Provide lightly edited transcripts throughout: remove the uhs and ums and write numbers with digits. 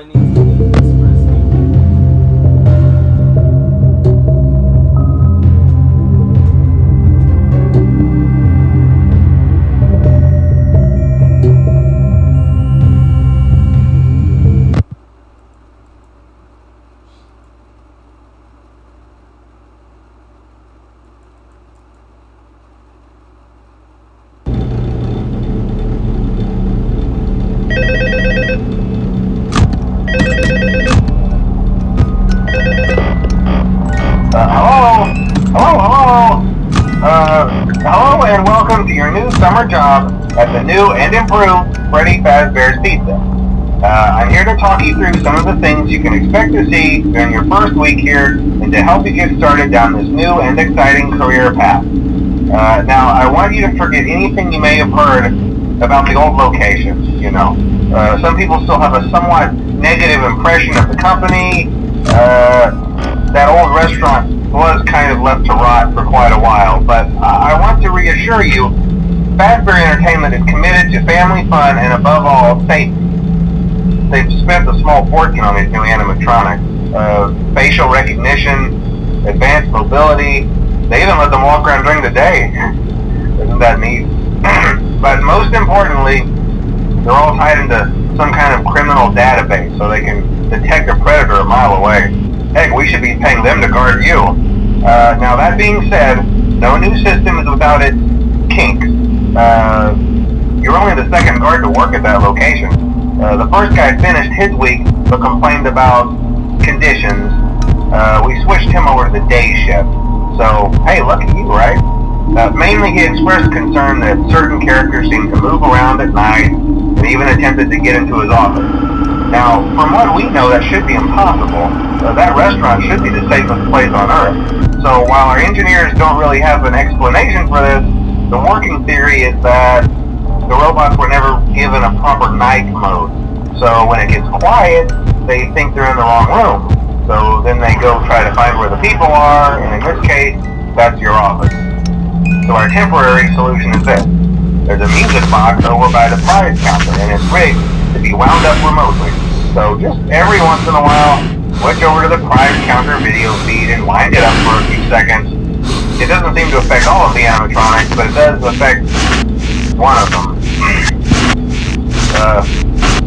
I need to get express here. Hello and welcome to your new summer job at the new and improved Freddy Fazbear's Pizza. I'm here to talk you through some of the things you can expect to see during your first week here and to help you get started down this new and exciting career path. Now, I want you to forget anything you may have heard about the old locations, you know. Some people still have a somewhat negative impression of the company. That old restaurant was kind of left to rot for quite a while, but I want to reassure you, Fazbear Entertainment is committed to family fun and above all, safety. They've spent a small fortune on these new animatronics. Facial recognition, advanced mobility, they even let them walk around during the day. Isn't that neat? But most importantly, they're all tied into some kind of criminal database so they can detect a predator a mile away. Heck, we should be paying them to guard you. Now that being said, no new system is without its kinks. You're only the second guard to work at that location. The first guy finished his week but complained about conditions. We switched him over to the day shift. So, hey, lucky you, right? Mainly he expressed concern that certain characters seemed to move around at night and even attempted to get into his office. Now, from what we know, that should be impossible. That restaurant should be the safest place on Earth. So while our engineers don't really have an explanation for this, the working theory is that the robots were never given a proper night mode. So when it gets quiet, they think they're in the wrong room. So then they go try to find where the people are, and in this case, that's your office. So our temporary solution is this. There's a music box over by the prize counter, and it's rigged to be wound up remotely. So just every once in a while, switch over to the prize counter video feed and wind it up for a few seconds. It doesn't seem to affect all of the animatronics, but it does affect one of them.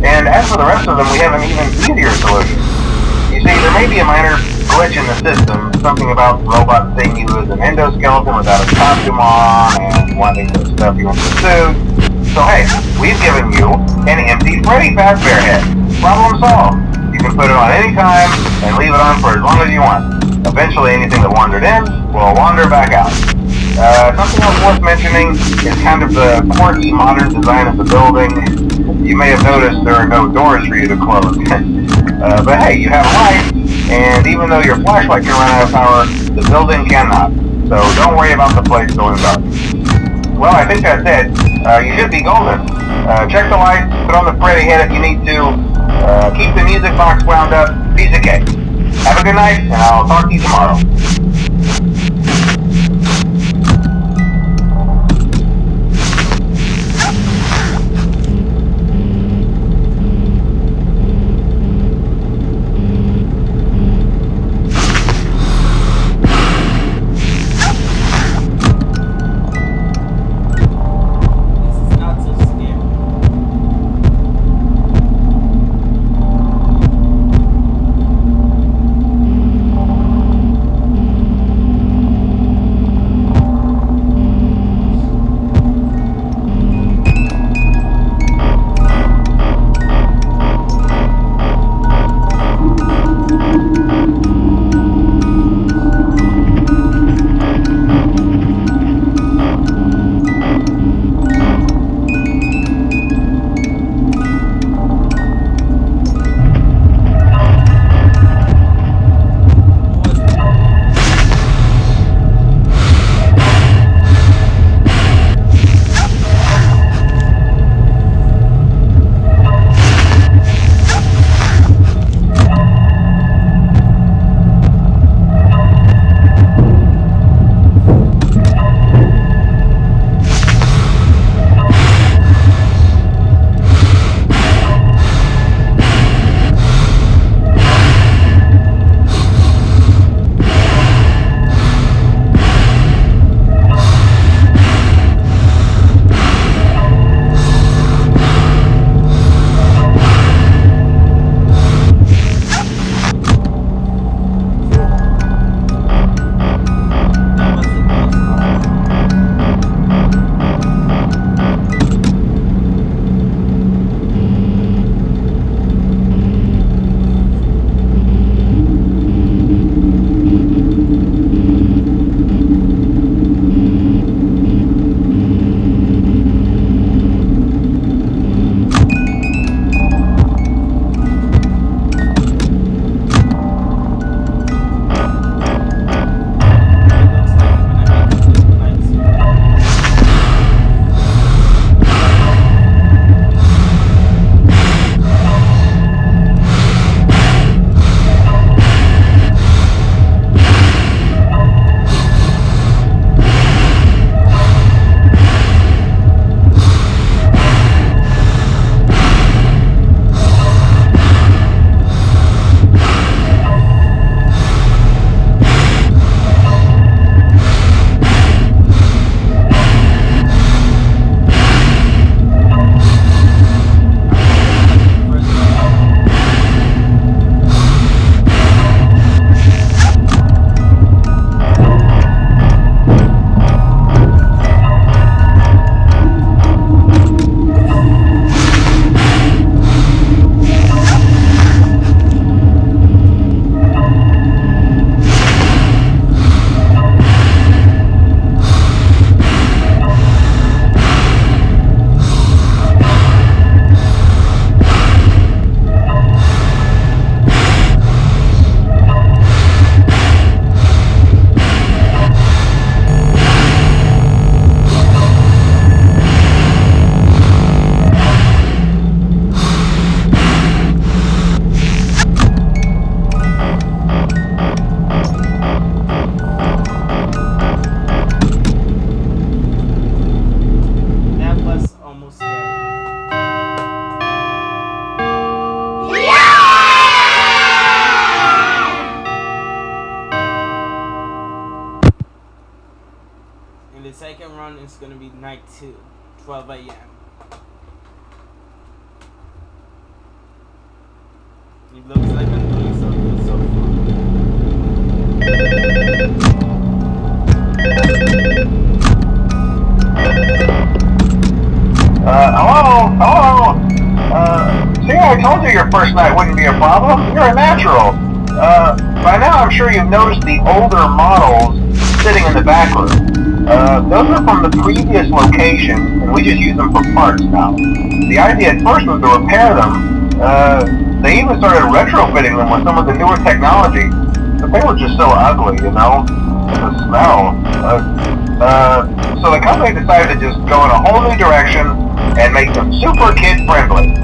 And as for the rest of them, we have an even easier solution. You see, there may be a minor glitch in the system, something about the robot seeing you as an endoskeleton without a costume on and wanting to stuff you into a suit. So hey, we've given you an empty Freddy Fazbear head. Problem solved. You can put it on any time and leave it on for as long as you want. Eventually anything that wandered in will wander back out. Something else worth mentioning is kind of the quirky modern design of the building. You may have noticed there are no doors for you to close. But hey, you have light, and even though your flashlight can run out of power, the building cannot. So don't worry about the place going dark. Well, I think that's it. You should be golden. Check the lights, put on the Freddy head if you need to. Keep the music box wound up. Piece of cake. Have a good night, and I'll talk to you tomorrow. second run is gonna be night 2, 12 a.m. It looks like I'm doing so good so Hello? Hello? See, I told you your first night wouldn't be a problem. You're a natural. By now I'm sure you've noticed the older models sitting in the back room. Those are from the previous location, and we just use them for parts now. The idea at first was to repair them. They even started retrofitting them with some of the newer technology, but they were just so ugly, you know? The smell. So the company decided to just go in a whole new direction and make them super kid-friendly.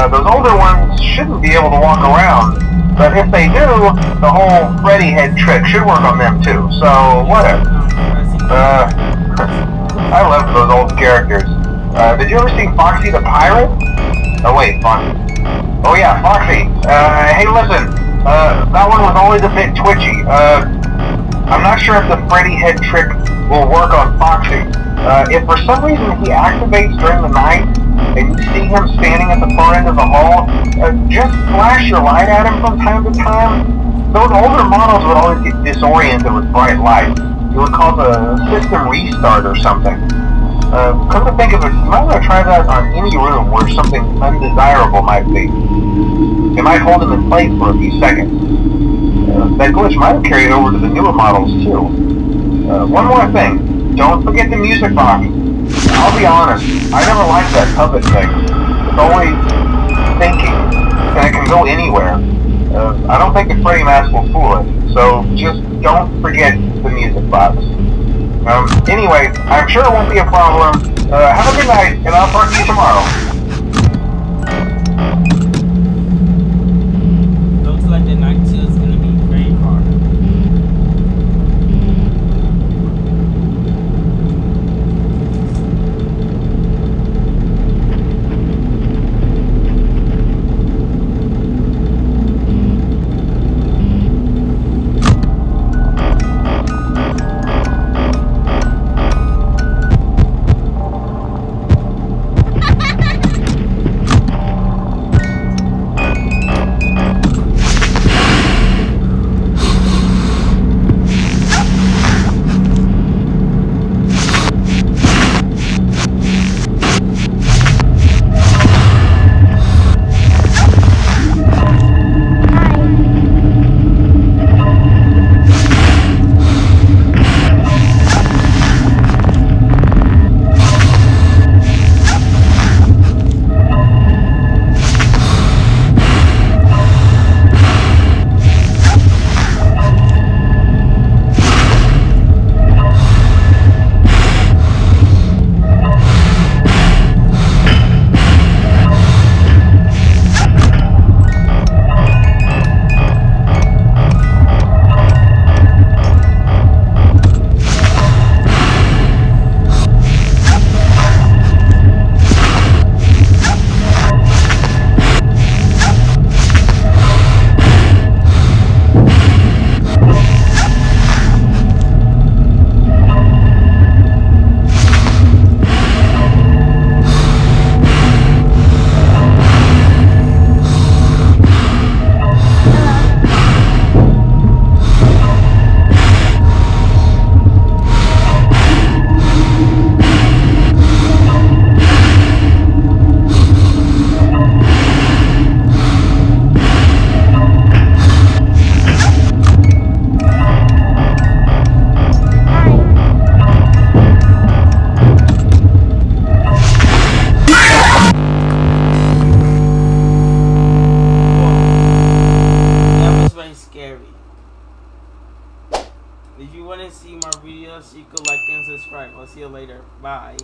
Those older ones shouldn't be able to walk around, but if they do, the whole Freddy head trick should work on them too, so whatever. I love those old characters. Did you ever see Foxy the Pirate? Oh wait, Foxy. Oh yeah, Foxy. Hey listen, that one was always a bit twitchy. I'm not sure if the Freddy head trick will work on Foxy. If for some reason he activates during the night, and you see him standing at the far end of the hall, just flash your light at him from time to time. Those older models would always get disoriented with bright lights. It would cause a system restart or something. Come to think of it, you might want to try that on any room where something undesirable might be. It might hold him in place for a few seconds. That glitch might have carried over to the newer models too. One more thing, don't forget the music box. I'll be honest, I never liked that puppet thing. It's always thinking, and it can go anywhere. I don't think the Freddy mask will fool it, so just don't forget the music box. Anyway, I'm sure it won't be a problem. Have a good night, and I'll talk to you tomorrow. Looks like the night 2 is gonna be very hard. If you want to see more videos, you could like and subscribe. I'll see you later. Bye.